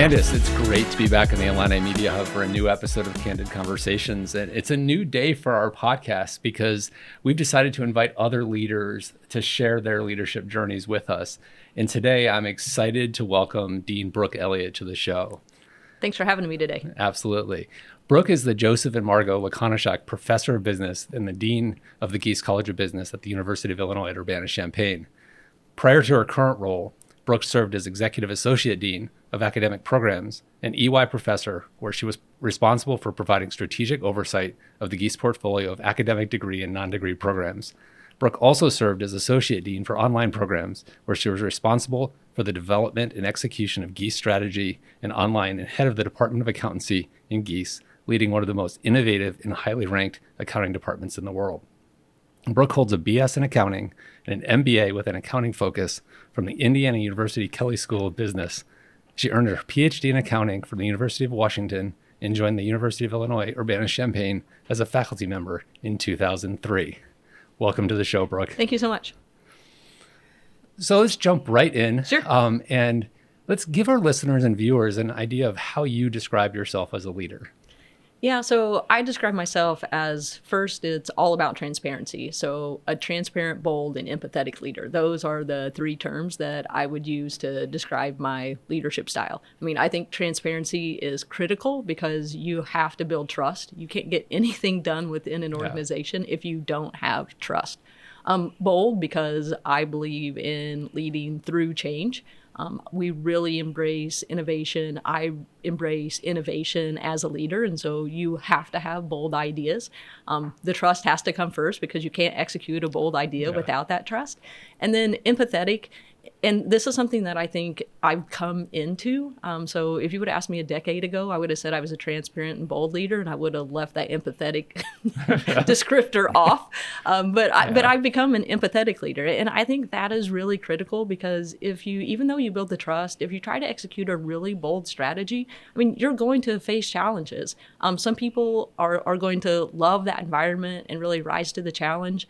Candice, it's great to be back in the Illini Media Hub for a new episode of Candid Conversations. And it's a new day for our podcast because we've decided to invite other leaders to share their leadership journeys with us. And today I'm excited to welcome Dean Brooke Elliott to the show. Thanks for having me today. Absolutely. Brooke is the Joseph and Margot Lakonishak Professor of Business and the Dean of the Gies College of Business at the University of Illinois Urbana-Champaign. Prior to her current role, Brooke served as Executive Associate Dean of Academic Programs and EY Professor, where she was responsible for providing strategic oversight of the Gies portfolio of academic degree and non-degree programs. Brooke also served as Associate Dean for Online Programs, where she was responsible for the development and execution of Gies strategy and online and head of the Department of Accountancy in Gies, leading one of the most innovative and highly ranked accounting departments in the world. Brooke holds a BS in accounting and an MBA with an accounting focus from the Indiana University Kelley School of Business. She earned her PhD in accounting from the University of Washington and joined the University of Illinois Urbana-Champaign as a faculty member in 2003. Welcome to the show, Brooke. Thank you so much. So let's jump right in. Sure. And let's give our listeners and viewers an idea of how you describe yourself as a leader. Yeah, so I describe myself as, first, it's all about transparency. So a transparent, bold, and empathetic leader. Those are the three terms that I would use to describe my leadership style. I mean, I think transparency is critical because you have to build trust. You can't get anything done within an organization if you don't have trust. Bold because I believe in leading through change. We really embrace innovation. I embrace innovation as a leader, and so you have to have bold ideas. The trust has to come first because you can't execute a bold idea without that trust. And then empathetic, and this is something that I think I've come into. So if you would have asked me a decade ago, I would have said I was a transparent and bold leader, and I would have left that empathetic descriptor off. But I've become an empathetic leader, and I think that is really critical because even though you build the trust, if you try to execute a really bold strategy, I mean, you're going to face challenges. Some people are going to love that environment and really rise to the challenge.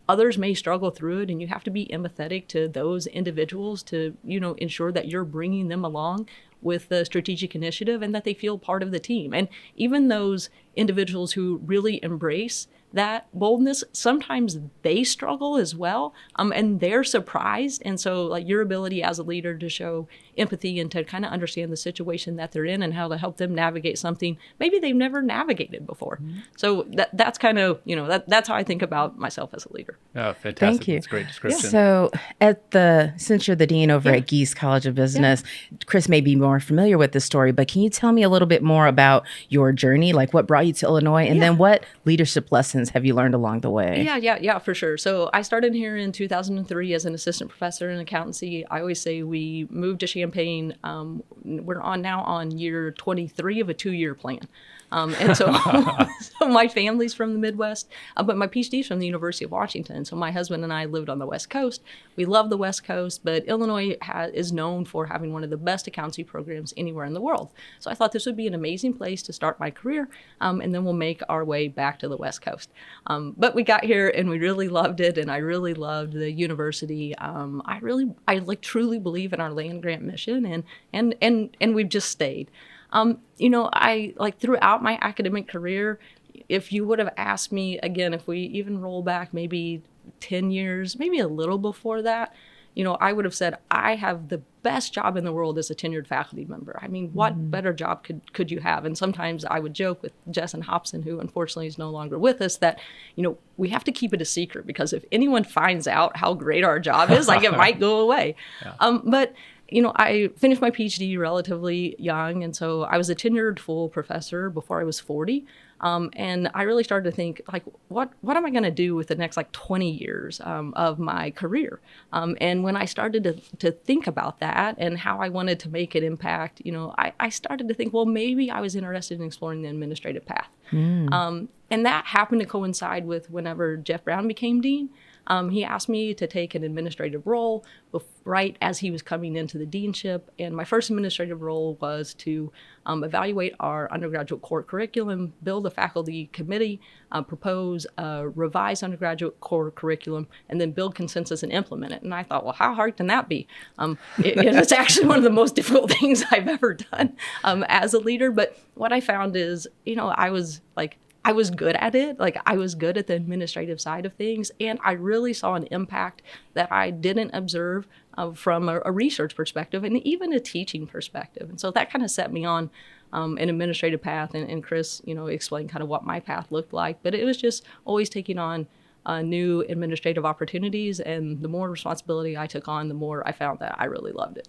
Others may struggle through it, and you have to be empathetic to those individuals to, ensure that you're bringing them along with the strategic initiative and that they feel part of the team. And even those individuals who really embrace that boldness, sometimes they struggle as well, and they're surprised. And so like your ability as a leader to show empathy and to kind of understand the situation that they're in and how to help them navigate something maybe they've never navigated before. Mm-hmm. So that's kind of, that's how I think about myself as a leader. Oh, fantastic. Thank you. That's a great description. So since you're the dean over at Gies College of Business, Chris may be more familiar with this story, but can you tell me a little bit more about your journey, like what brought you to Illinois, and then what leadership lessons have you learned along the way? Yeah, for sure. So I started here in 2003 as an assistant professor in accountancy. I always say we moved to Champaign. We're now on year 23 of a 2-year plan. And so, so my family's from the Midwest, but my PhD is from the University of Washington. So my husband and I lived on the West Coast. We love the West Coast, but Illinois is known for having one of the best accountancy programs anywhere in the world. So I thought this would be an amazing place to start my career, and then we'll make our way back to the West Coast. But we got here and we really loved it, and I really loved the university. I truly believe in our land grant mission, and we've just stayed. I throughout my academic career, if you would have asked me again, if we even roll back maybe 10 years, maybe a little before that, I would have said, I have the best job in the world as a tenured faculty member. I mean, what better job could you have? And sometimes I would joke with Jess and Hobson, who unfortunately is no longer with us, that, we have to keep it a secret because if anyone finds out how great our job is, it might go away. But I finished my PhD relatively young, and so I was a tenured full professor before I was 40. And I really started to think, what am I going to do with the next 20 years of my career? And when I started to think about that and how I wanted to make an impact, I started to think, well, maybe I was interested in exploring the administrative path. And that happened to coincide with whenever Jeff Brown became dean. he asked me to take an administrative role right as he was coming into the deanship. And my first administrative role was to evaluate our undergraduate core curriculum, build a faculty committee, propose a revised undergraduate core curriculum, and then build consensus and implement it. And I thought, well, how hard can that be? It's actually one of the most difficult things I've ever done as a leader. But what I found is, I was good at it. Like, I was good at the administrative side of things. And I really saw an impact that I didn't observe from a research perspective and even a teaching perspective. And so that kind of set me on an administrative path. And Chris, explained kind of what my path looked like. But it was just always taking on new administrative opportunities. And the more responsibility I took on, the more I found that I really loved it.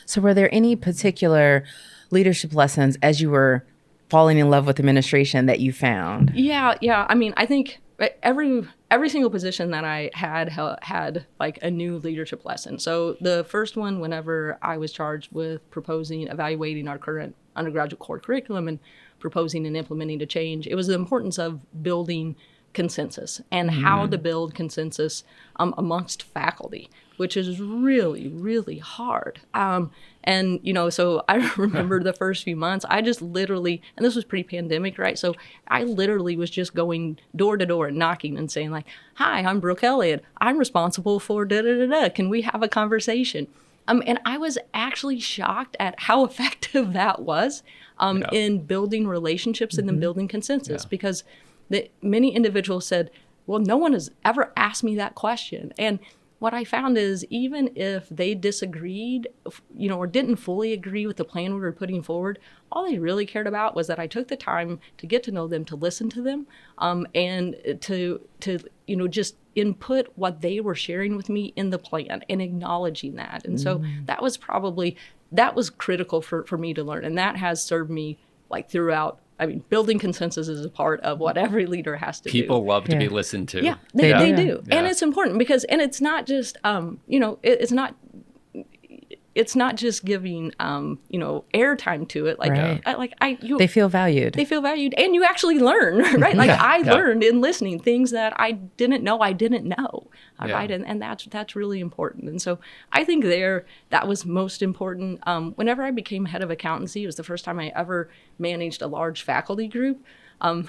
So were there any particular leadership lessons as you were falling in love with administration that you found? Yeah. I mean, I think every single position that I had like a new leadership lesson. So the first one, whenever I was charged with evaluating our current undergraduate core curriculum and proposing and implementing a change, it was the importance of building consensus and how to build consensus amongst faculty, which is really, really hard. So I remember the first few months, I just literally, and this was pre-pandemic, right? So I literally was just going door to door and knocking and saying like, hi, I'm Brooke Elliott. I'm responsible for da-da-da-da. Can we have a conversation? And I was actually shocked at how effective that was in building relationships and then building consensus because many individuals said, well, no one has ever asked me that question. And what I found is even if they disagreed, or didn't fully agree with the plan we were putting forward, all they really cared about was that I took the time to get to know them, to listen to them, and to just input what they were sharing with me in the plan and acknowledging that. And so that was critical for me to learn. And that has served me like throughout. I mean, building consensus is a part of what every leader has to do. People love to be listened to. Yeah, they do. Yeah. And it's important because it's not just, it's not just giving, airtime to it. Like, they feel valued. They feel valued. And you actually learn, right? Like I learned in listening things that I didn't know right? And that's really important. And so I think that was most important. Whenever I became head of accountancy, it was the first time I ever managed a large faculty group. There are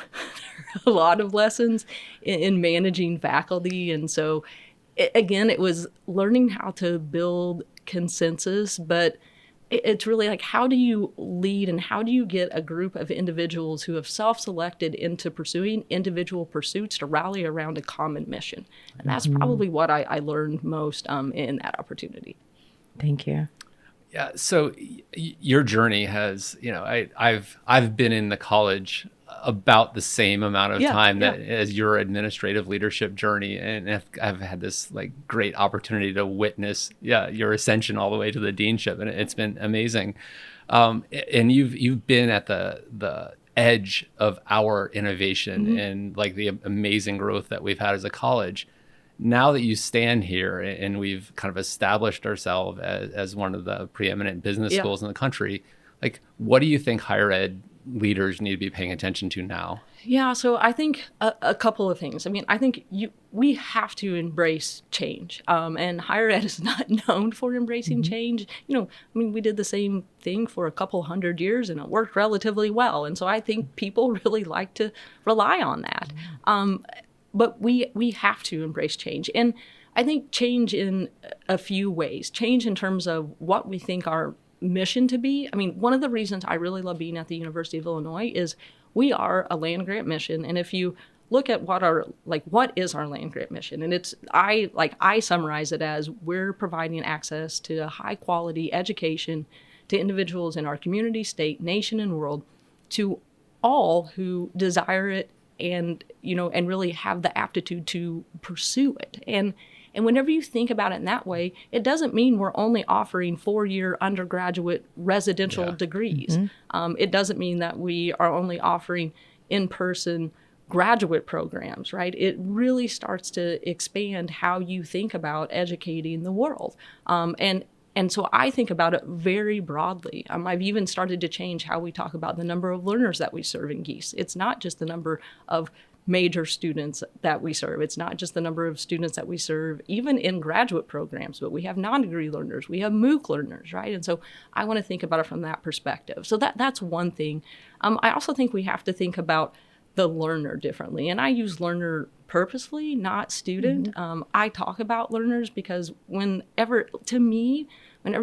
a lot of lessons in managing faculty. And so, it was learning how to build consensus, but it's really like, how do you lead and how do you get a group of individuals who have self-selected into pursuing individual pursuits to rally around a common mission? And that's probably what I learned most in that opportunity. Thank you. Yeah. So your journey has, I've been in the college about the same amount of time as your administrative leadership journey, and I've had this like great opportunity to witness your ascension all the way to the deanship, and it's been amazing. And you've been at the edge of our innovation and like the amazing growth that we've had as a college. Now that you stand here and we've kind of established ourselves as one of the preeminent business schools in the country, like, what do you think higher ed leaders need to be paying attention to now? Yeah, so I think a couple of things. I mean, I think we have to embrace change, and higher ed is not known for embracing change. We did the same thing for a couple hundred years, and it worked relatively well. And so I think people really like to rely on that. But we have to embrace change, and I think change in a few ways. Change in terms of what we think our mission to be. I mean, one of the reasons I really love being at the University of Illinois is we are a land grant mission. And if you look at what is our land grant mission? And I summarize it as we're providing access to high quality education to individuals in our community, state, nation, and world, to all who desire it and really have the aptitude to pursue it. And whenever you think about it in that way, it doesn't mean we're only offering 4-year undergraduate residential degrees. It doesn't mean that we are only offering in-person graduate programs, right? It really starts to expand how you think about educating the world. And so I think about it very broadly. I've even started to change how we talk about the number of learners that we serve in Gies. It's not just the number of major students that we serve. It's not just the number of students that we serve, even in graduate programs, but we have non-degree learners, we have MOOC learners, right? And so I want to think about it from that perspective. So that's one thing. I also think we have to think about the learner differently. And I use learner purposely, not student. I talk about learners because whenever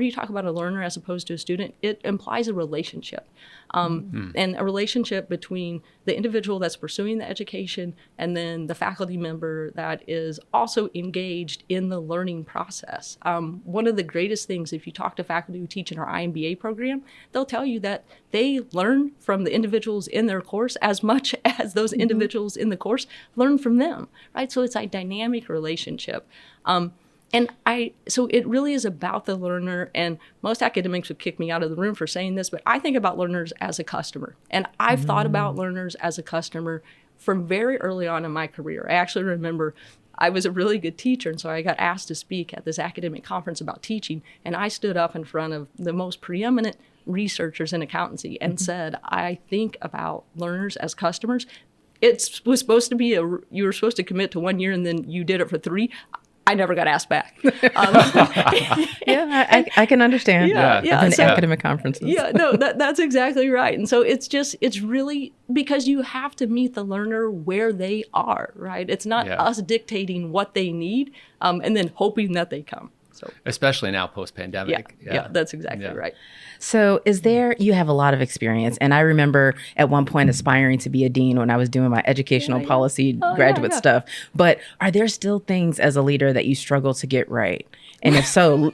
you talk about a learner as opposed to a student, it implies a relationship. And a relationship between the individual that's pursuing the education and then the faculty member that is also engaged in the learning process. One of the greatest things, if you talk to faculty who teach in our IMBA program, they'll tell you that they learn from the individuals in their course as much as those individuals in the course learn from them, right? So it's a dynamic relationship. So it really is about the learner, and most academics would kick me out of the room for saying this, but I think about learners as a customer. And I've thought about learners as a customer from very early on in my career. I actually remember I was a really good teacher, and so I got asked to speak at this academic conference about teaching, and I stood up in front of the most preeminent researchers in accountancy and said, I think about learners as customers. It was supposed to be you were supposed to commit to 1 year, and then you did it for 3. I never got asked back. I can understand. Academic conferences. That's exactly right. And so it's really because you have to meet the learner where they are, right? It's not us dictating what they need and then hoping that they come. So especially now post-pandemic. Yeah, that's exactly right. So you have a lot of experience. And I remember at one point aspiring to be a dean when I was doing my educational policy graduate stuff. But are there still things as a leader that you struggle to get right? And if so,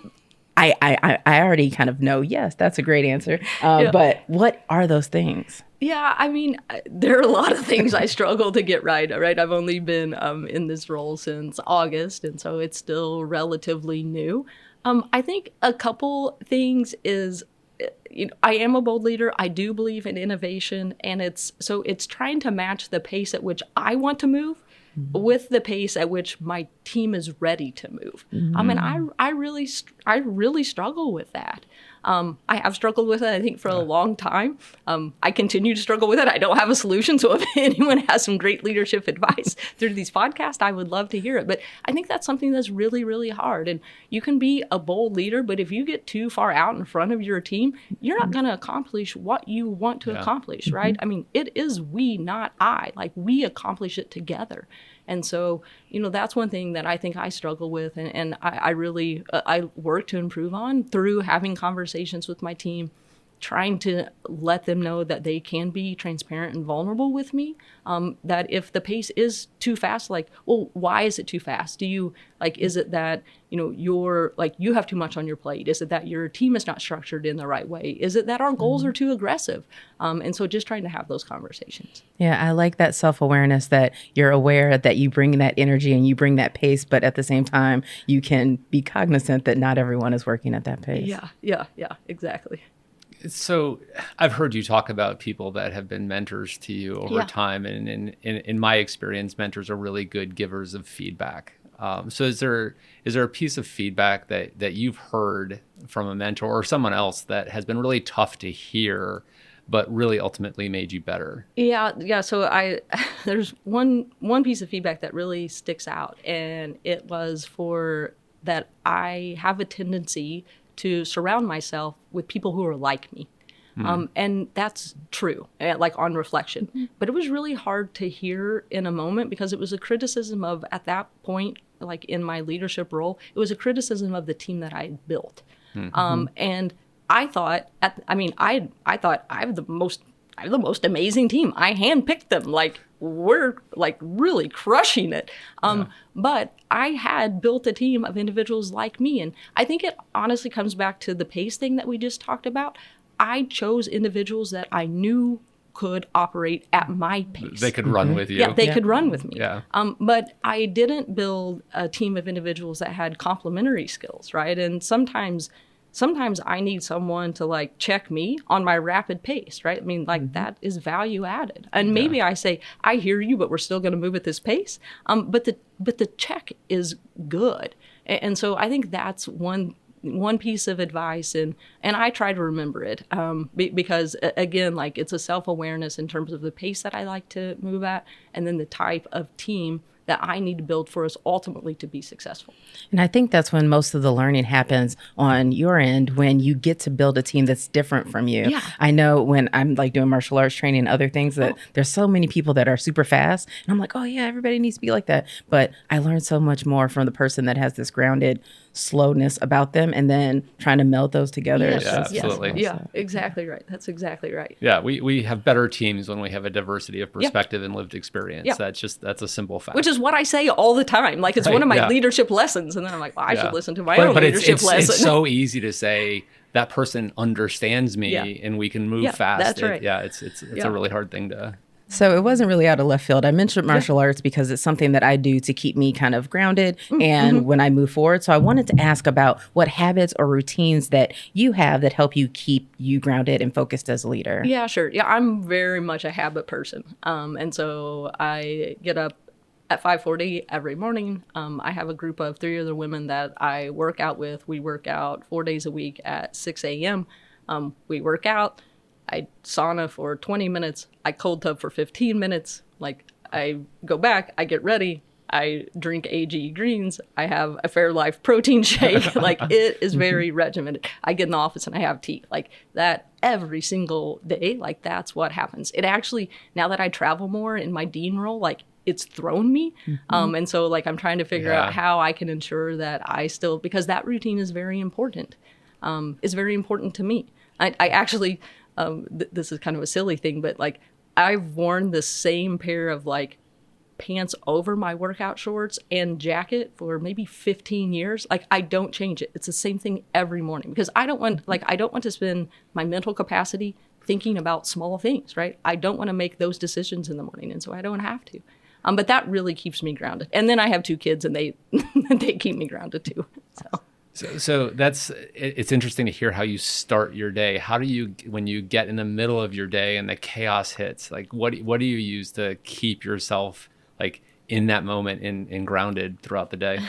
I already kind of know, yes, that's a great answer. But what are those things? Yeah, I mean, there are a lot of things I struggle to get right. I've only been in this role since August, and so it's still relatively new. I think a couple things is, I am a bold leader. I do believe in innovation, and it's trying to match the pace at which I want to move with the pace at which my team is ready to move. And I really struggle with that. I have struggled with it, I think, for a long time. I continue to struggle with it. I don't have a solution. So if anyone has some great leadership advice through these podcasts, I would love to hear it. But I think that's something that's really, really hard. And you can be a bold leader, but if you get too far out in front of your team, you're not going to accomplish what you want to accomplish, right? I mean, it is we, not I. Like, we accomplish it together. And so, that's one thing that I think I struggle with, and I really work to improve on through having conversations with my team, trying to let them know that they can be transparent and vulnerable with me, that if the pace is too fast, like, well, why is it too fast? Is it that, you have too much on your plate? Is it that your team is not structured in the right way? Is it that our goals are too aggressive? And so just trying to have those conversations. Yeah, I like that self-awareness, that you're aware that you bring that energy and you bring that pace, but at the same time, you can be cognizant that not everyone is working at that pace. Yeah, exactly. So I've heard you talk about people that have been mentors to you over time. And in my experience, mentors are really good givers of feedback. So is there a piece of feedback that you've heard from a mentor or someone else that has been really tough to hear, but really ultimately made you better? Yeah. So there's one piece of feedback that really sticks out, and it was that I have a tendency to surround myself with people who are like me. And that's true, like on reflection. But it was really hard to hear in a moment because it was a criticism of, at that point, like in my leadership role, it was a criticism of the team that I had built. And I thought, I thought I have the most amazing team. I handpicked them. Like, we're like really crushing it. But I had built a team of individuals like me. And I think it honestly comes back to the pace thing that we just talked about. I chose individuals that I knew could operate at my pace. They could run with you. Yeah, they could run with me. Yeah. But I didn't build a team of individuals that had complementary skills, right? And sometimes I need someone to like check me on my rapid pace, right? I mean, like that is value added. And maybe I say, I hear you, but we're still going to move at this pace. But the check is good. And so I think that's one one piece of advice, and I try to remember it, because again, like, it's a self-awareness in terms of the pace that I like to move at, and then the type of team that I need to build for us ultimately to be successful. And I think that's when most of the learning happens on your end, when you get to build a team that's different from you. Yeah. I know when I'm like doing martial arts training and other things that there's so many people that are super fast. And I'm like, oh yeah, everybody needs to be like that. But I learned so much more from the person that has this grounded slowness about them, and then trying to meld those together. Yes. Yeah, absolutely. Yeah, exactly right. That's exactly right. Yeah, we have better teams when we have a diversity of perspective and lived experience. Yeah. That's a simple fact. Which is what I say all the time. Like, it's Right, one of my yeah. leadership lessons. And then I'm like, well, I should listen to my own but leadership lesson. It's so easy to say that person understands me and we can move fast. That's right. It's a really hard thing to. So it wasn't really out of left field. I mentioned martial arts because it's something that I do to keep me kind of grounded and when I move forward. So I wanted to ask about what habits or routines that you have that help you keep you grounded and focused as a leader. Yeah, sure. Yeah, I'm very much a habit person. And so I get up at 5:40 every morning. I have a group of 3 other women that I work out with. We work out 4 days a week at 6 a.m. We work out. I sauna for 20 minutes. I cold tub for 15 minutes. Like, I go back, I get ready, I drink AG greens, I have a Fairlife protein shake. Like, it is very regimented. I get in the office and I have tea. Like, that every single day. Like, that's what happens. It actually, now that I travel more in my dean role, like, it's thrown me. And so, like, I'm trying to figure out how I can ensure that I still, because that routine is very important. It's very important to me. I actually, this is kind of a silly thing, but like, I've worn the same pair of like pants over my workout shorts and jacket for maybe 15 years. Like, I don't change it. It's the same thing every morning, because I don't want to spend my mental capacity thinking about small things, right? I don't want to make those decisions in the morning. And so I don't have to. But that really keeps me grounded. And then I have 2 kids and they keep me grounded too. So it's interesting to hear how you start your day. How do you, when you get in the middle of your day and the chaos hits, like what do you use to keep yourself like in that moment and grounded throughout the day?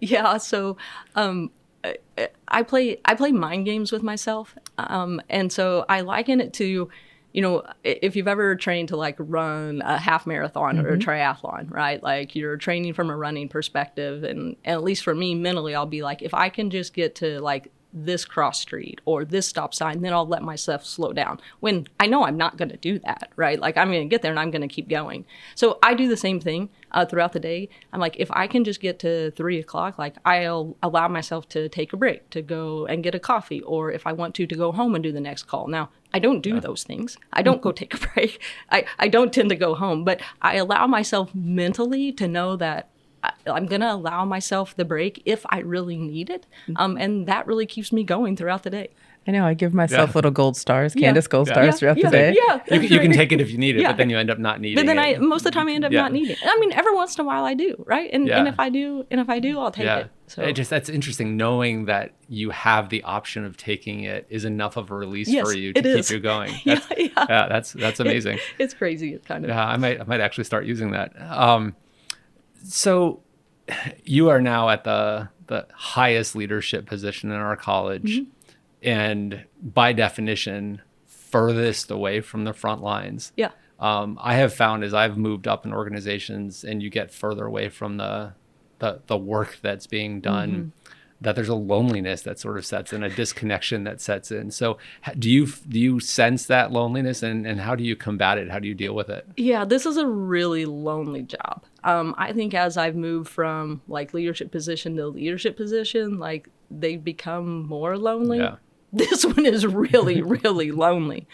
Yeah. So, I play mind games with myself. And so I liken it to, if you've ever trained to like run a half marathon or a triathlon, right? Like, you're training from a running perspective. And at least for me, mentally, I'll be like, if I can just get to like this cross street or this stop sign, then I'll let myself slow down, when I know I'm not going to do that, right? Like, I'm going to get there and I'm going to keep going. So I do the same thing throughout the day. I'm like, if I can just get to 3 o'clock, like, I'll allow myself to take a break, to go and get a coffee, or if I want to go home and do the next call. Now, I don't do those things. I don't go take a break. I don't tend to go home, but I allow myself mentally to know that I'm going to allow myself the break if I really need it. And that really keeps me going throughout the day. I know. I give myself little gold stars, Candice gold stars throughout the day. Yeah, you can take it if you need it, but then you end up not needing it. But then most of the time I end up not needing it. I mean, every once in a while I do, right? And if I do, I'll take it. So that's interesting. Knowing that you have the option of taking it is enough of a release for you to keep you going. That's amazing. It's crazy. It's kind of. Yeah, I might actually start using that. So you are now at the highest leadership position in our college, and by definition, furthest away from the front lines. Yeah. I have found as I've moved up in organizations and you get further away from the work that's being done, that there's a loneliness that sort of sets in, a disconnection that sets in. So do you sense that loneliness, and how do you combat it? How do you deal with it? Yeah, this is a really lonely job. I think as I've moved from like leadership position to leadership position, like, they become more lonely. Yeah. This one is really, really lonely.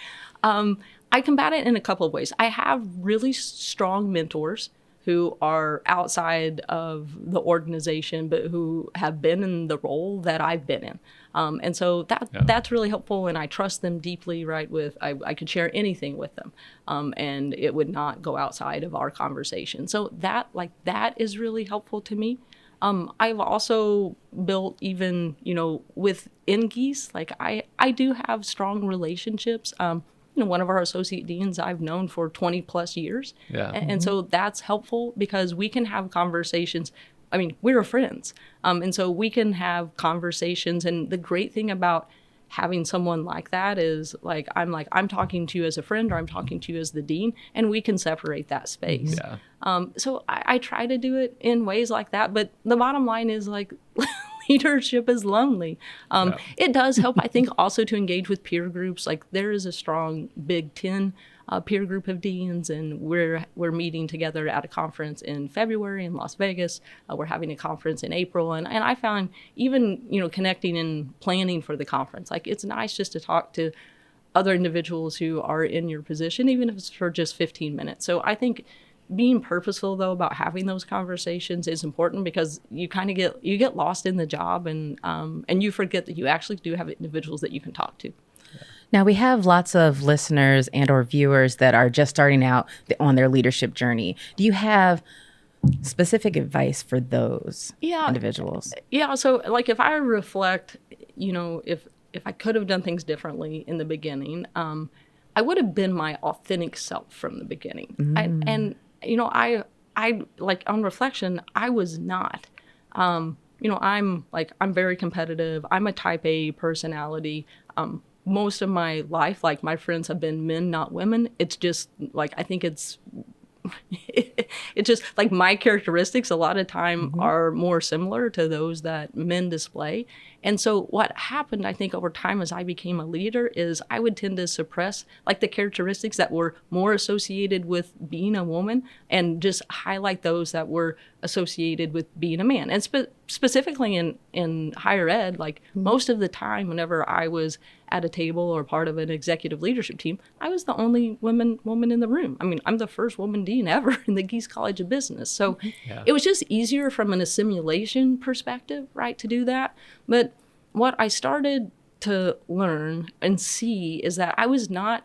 I combat it in a couple of ways. I have really strong mentors who are outside of the organization, but who have been in the role that I've been in. And so that's really helpful, and I trust them deeply, right? I could share anything with them, and it would not go outside of our conversation. So that is really helpful to me. I've also built even, within Gies, like I do have strong relationships. One of our associate deans I've known for 20 plus years. Yeah. And so that's helpful, because we can have conversations we were friends. And so we can have conversations. And the great thing about having someone like that is I'm talking to you as a friend, or I'm talking to you as the dean, and we can separate that space. Yeah. So I try to do it in ways like that. But the bottom line is leadership is lonely. It does help, I think, also to engage with peer groups. Like there is a strong Big Ten peer group of deans, and we're meeting together at a conference in February in Las Vegas. We're having a conference in April, and I found even connecting and planning for the conference, like it's nice just to talk to other individuals who are in your position, even if it's for just 15 minutes. So I think being purposeful though about having those conversations is important, because you kind of get lost in the job, and you forget that you actually do have individuals that you can talk to. Now, we have lots of listeners and or viewers that are just starting out on their leadership journey. Do you have specific advice for those individuals? Yeah. So like if I reflect, if I could have done things differently in the beginning, I would have been my authentic self from the beginning. I like on reflection, I was not. I'm very competitive. I'm a type A personality. Most of my life, like my friends have been men, not women. It's just like, I think it's just like my characteristics a lot of time are more similar to those that men display. And so what happened, I think, over time as I became a leader is I would tend to suppress like the characteristics that were more associated with being a woman, and just highlight those that were associated with being a man. And specifically in higher ed, like most of the time whenever I was at a table or part of an executive leadership team, I was the only woman in the room. I'm the first woman dean ever in the Gies College of Business. So it was just easier from an assimilation perspective, right, to do that. But what I started to learn and see is that I was not,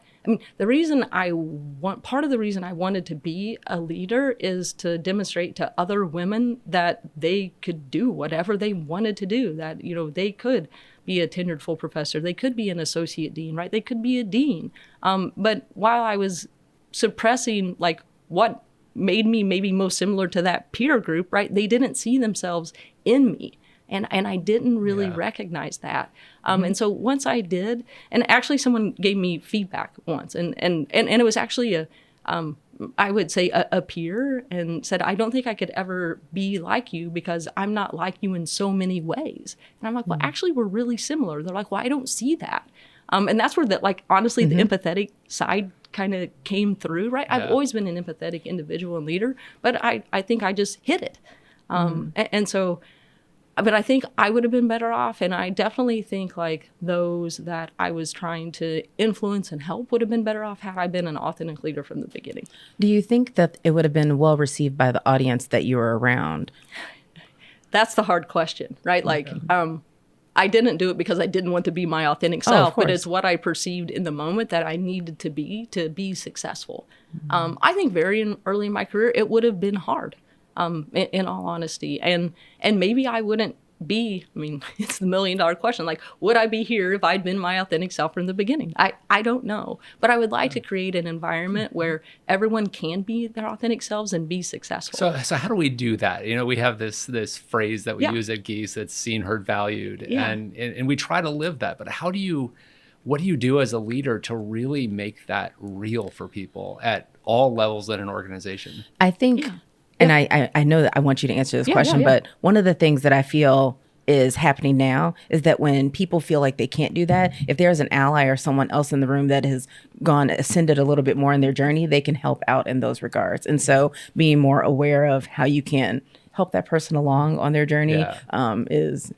part of the reason I wanted to be a leader is to demonstrate to other women that they could do whatever they wanted to do, that, they could be a tenured full professor, they could be an associate dean, right? They could be a dean. But while I was suppressing like what made me maybe most similar to that peer group, right? They didn't see themselves in me. And I didn't really recognize that. And so once I did, and actually someone gave me feedback once, and it was actually I would say a peer, and said, I don't think I could ever be like you because I'm not like you in so many ways. And I'm like, well, actually we're really similar. They're like, well, I don't see that. And that's where honestly, the empathetic side kind of came through, right? I've always been an empathetic individual and leader, but I think I just hit it. And so, but I think I would have been better off. And I definitely think like those that I was trying to influence and help would have been better off had I been an authentic leader from the beginning. Do you think that it would have been well received by the audience that you were around? That's the hard question, right? Like, I didn't do it because I didn't want to be my authentic self, but it's what I perceived in the moment that I needed to be successful. I think very early in my career, it would have been hard. In all honesty. And maybe I wouldn't be, it's the $1 million question. Like, would I be here if I'd been my authentic self from the beginning? I don't know. But I would like to create an environment where everyone can be their authentic selves and be successful. So how do we do that? We have this phrase that we use at Gies that's seen, heard, valued. And we try to live that. But what do you do as a leader to really make that real for people at all levels in an organization? I think... And I know that I want you to answer this question, but one of the things that I feel is happening now is that when people feel like they can't do that, if there's an ally or someone else in the room that has ascended a little bit more in their journey, they can help out in those regards. And so being more aware of how you can help that person along on their journey is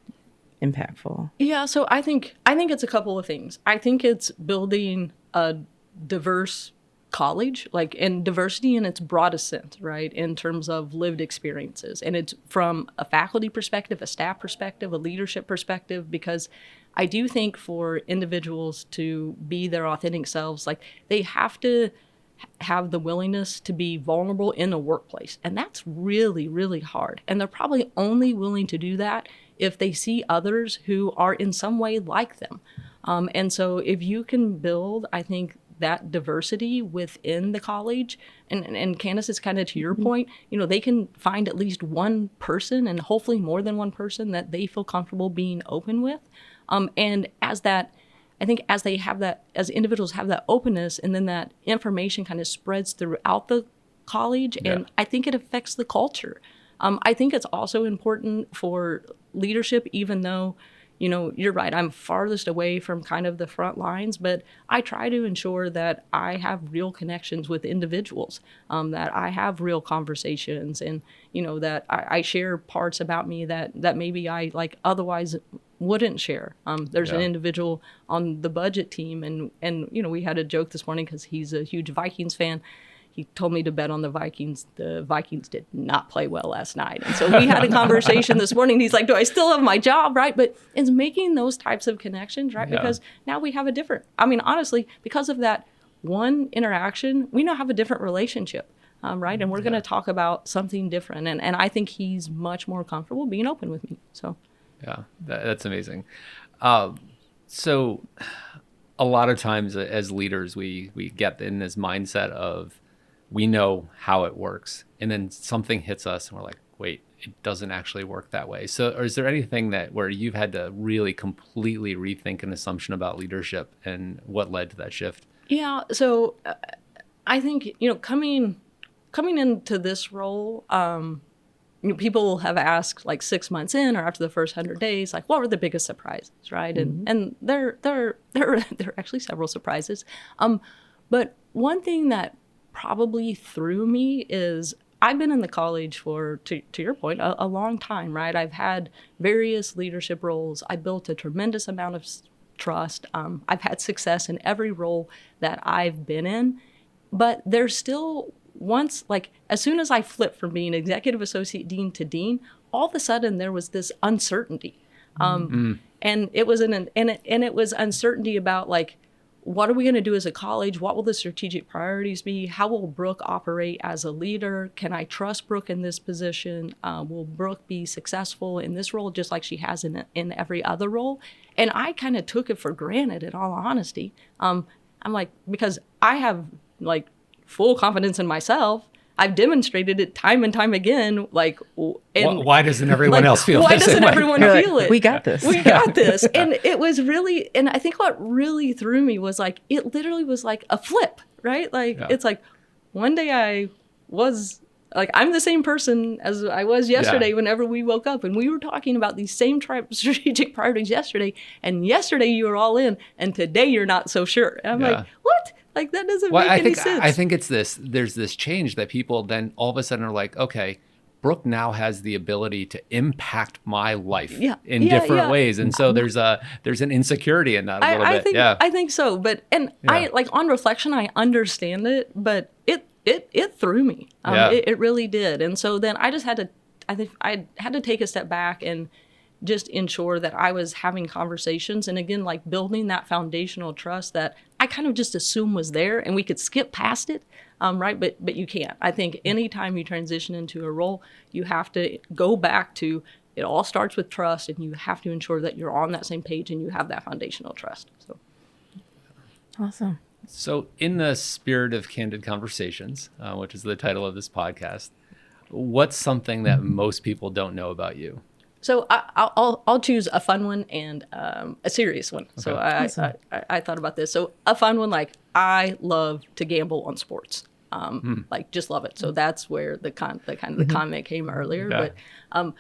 impactful. Yeah, so I think it's a couple of things. I think it's building a diverse college, and diversity in its broadest sense, right, in terms of lived experiences. And it's from a faculty perspective, a staff perspective, a leadership perspective, because I do think for individuals to be their authentic selves, they have to have the willingness to be vulnerable in a workplace. And that's really, really hard. And they're probably only willing to do that if they see others who are in some way like them. And so if you can build, I think, that diversity within the college. And Candice, is kind of to your point, they can find at least one person, and hopefully more than one person, that they feel comfortable being open with. And as they have that, as individuals have that openness, and then that information kind of spreads throughout the college, and I think it affects the culture. I think it's also important for leadership, even though, you're right, I'm farthest away from kind of the front lines, but I try to ensure that I have real connections with individuals, that I have real conversations, and, that I share parts about me that maybe I otherwise wouldn't share. There's an individual on the budget team, and we had a joke this morning because he's a huge Vikings fan. He told me to bet on the Vikings. The Vikings did not play well last night. And so we had a conversation this morning. He's like, do I still have my job, right? But it's making those types of connections, right? Yeah. Because now we have honestly, because of that one interaction, we now have a different relationship, right? And we're going to talk about something different. And I think he's much more comfortable being open with me. So, yeah, that's amazing. So a lot of times as leaders, we get in this mindset of, we know how it works, and then something hits us and we're like, wait, it doesn't actually work that way. So is there anything where you've had to really completely rethink an assumption about leadership, and what led to that shift? Yeah. So I think, coming into this role, people have asked 6 months in, or after the first 100 days, what were the biggest surprises, right? Mm-hmm. And there are actually several surprises. But one thing that probably threw me is, I've been in the college for, to your point, a long time, right? I've had various leadership roles. I built a tremendous amount of trust. I've had success in every role that I've been in, but there's still as soon as I flipped from being executive associate dean to dean, all of a sudden there was this uncertainty. And it was it was uncertainty about what are we going to do as a college? What will the strategic priorities be? How will Brooke operate as a leader? Can I trust Brooke in this position? Will Brooke be successful in this role just like she has in every other role? And I kind of took it for granted, in all honesty. I'm because I have full confidence in myself. I've demonstrated it time and time again. Why doesn't everyone else feel why the doesn't same everyone way? feel it? We got this. We got this. And it was really, and I think what really threw me was it literally was a flip, right? It's one day I was I'm the same person as I was yesterday whenever we woke up, and we were talking about these same strategic priorities yesterday, and yesterday you were all in, and today you're not so sure. And I'm what? That doesn't make any sense. I think it's there's this change that people then all of a sudden are like, okay, Brooke now has the ability to impact my life in different ways. And so there's an insecurity in that a little bit. I think so. But, I on reflection, I understand it, but it threw me. It really did. And so then I had to take a step back and just ensure that I was having conversations, and again, building that foundational trust that I kind of just assume was there, and we could skip past it, right? But you can't. I think anytime you transition into a role, you have to go back to, it all starts with trust, and you have to ensure that you're on that same page and you have that foundational trust. So, awesome. So in the spirit of Candid Conversations, which is the title of this podcast, what's something that most people don't know about you? So I'll choose a fun one and a serious one. Okay. So I thought about this. So a fun one, I love to gamble on sports. Just love it. So that's where the comment came earlier. Yeah. But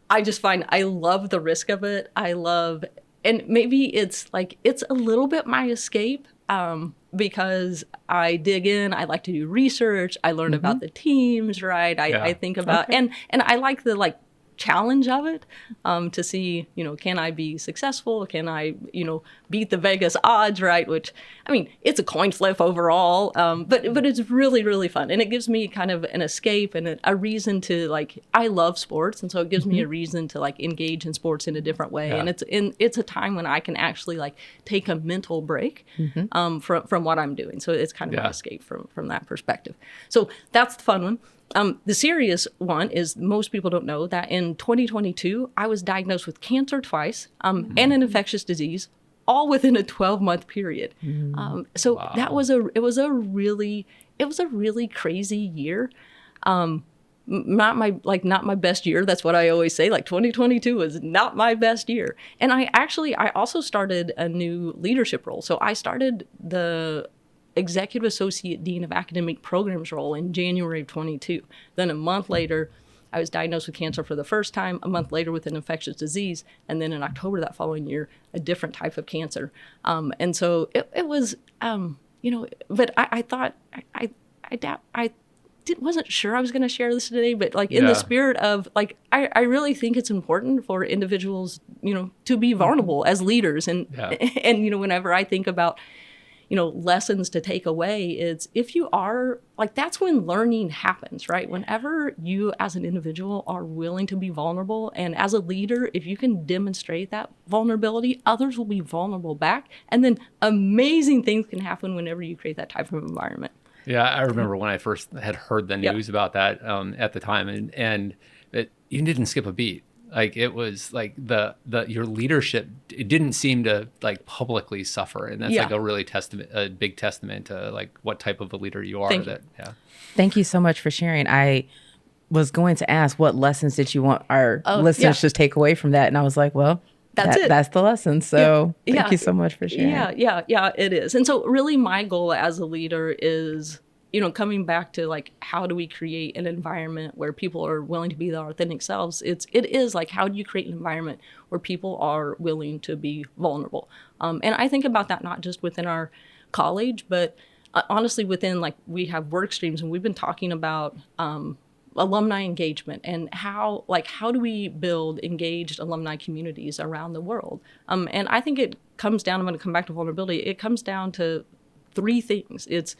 I just find I love the risk of it. And maybe it's a little bit my escape. Because I dig in, I like to do research. I learn about the teams, right? I think about and I like the challenge of it, to see, can I be successful? Can I, beat the Vegas odds, right? Which, it's a coin flip overall, but it's really, really fun. And it gives me kind of an escape and a reason to I love sports. And so it gives me a reason to engage in sports in a different way. Yeah. And it's a time when I can actually take a mental break, from what I'm doing. So it's kind of an escape from that perspective. So that's the fun one. The serious one is, most people don't know that in 2022, I was diagnosed with cancer twice, and an infectious disease all within a 12-month period. So Wow. it was a really crazy year. Not my best year. That's what I always say. Like 2022 was not my best year. And I also started a new leadership role. So I started the Executive Associate Dean of Academic Programs role in January of 22. Then a month later, I was diagnosed with cancer for the first time, a month later with an infectious disease, and then in October that following year, a different type of cancer. And so it was, but I thought, I wasn't sure I was going to share this today, but like in the spirit of like, I really think it's important for individuals, to be vulnerable as leaders. And whenever I think about, lessons to take away, it's if you are like, that's when learning happens, right? Whenever you as an individual are willing to be vulnerable, and as a leader, if you can demonstrate that vulnerability, others will be vulnerable back. And then amazing things can happen whenever you create that type of environment. Yeah, I remember when I first had heard the news about that at the time, and you didn't skip a beat. Like it was like your leadership, it didn't seem to like publicly suffer, and that's like a big testament to like what type of a leader you are. Thank you so much for sharing. I was going to ask, what lessons did you want our listeners to take away from that? And I was like, well, that's the lesson. So thank you so much for sharing. Yeah, it is. And so really my goal as a leader is, coming back to like, how do we create an environment where people are willing to be their authentic selves? It is like, how do you create an environment where people are willing to be vulnerable? And I think about that not just within our college, but honestly within like, we have work streams, and we've been talking about alumni engagement and how do we build engaged alumni communities around the world? And I think it comes down, I'm going to come back to vulnerability. It comes down to three things. It's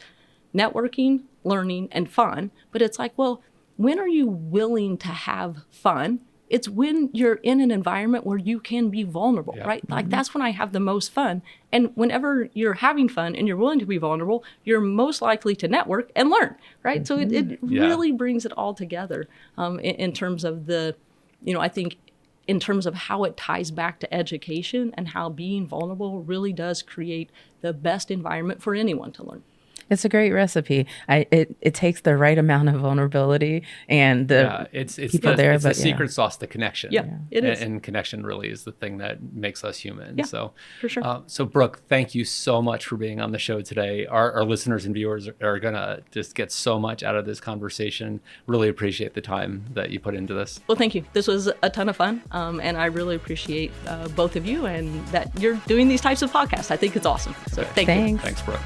networking, learning, and fun. But it's like, well, when are you willing to have fun? It's when you're in an environment where you can be vulnerable, right? Like that's when I have the most fun. And whenever you're having fun and you're willing to be vulnerable, you're most likely to network and learn, right? So it really brings it all together in terms of I think in terms of how it ties back to education and how being vulnerable really does create the best environment for anyone to learn. It's a great recipe. It takes the right amount of vulnerability and it's the secret sauce to connection. Yeah, it is. And connection really is the thing that makes us human. Yeah, so for sure. So Brooke, thank you so much for being on the show today. Our listeners and viewers are gonna just get so much out of this conversation. Really appreciate the time that you put into this. Well, thank you. This was a ton of fun, and I really appreciate both of you and that you're doing these types of podcasts. I think it's awesome. So thank you. Thanks, Brooke.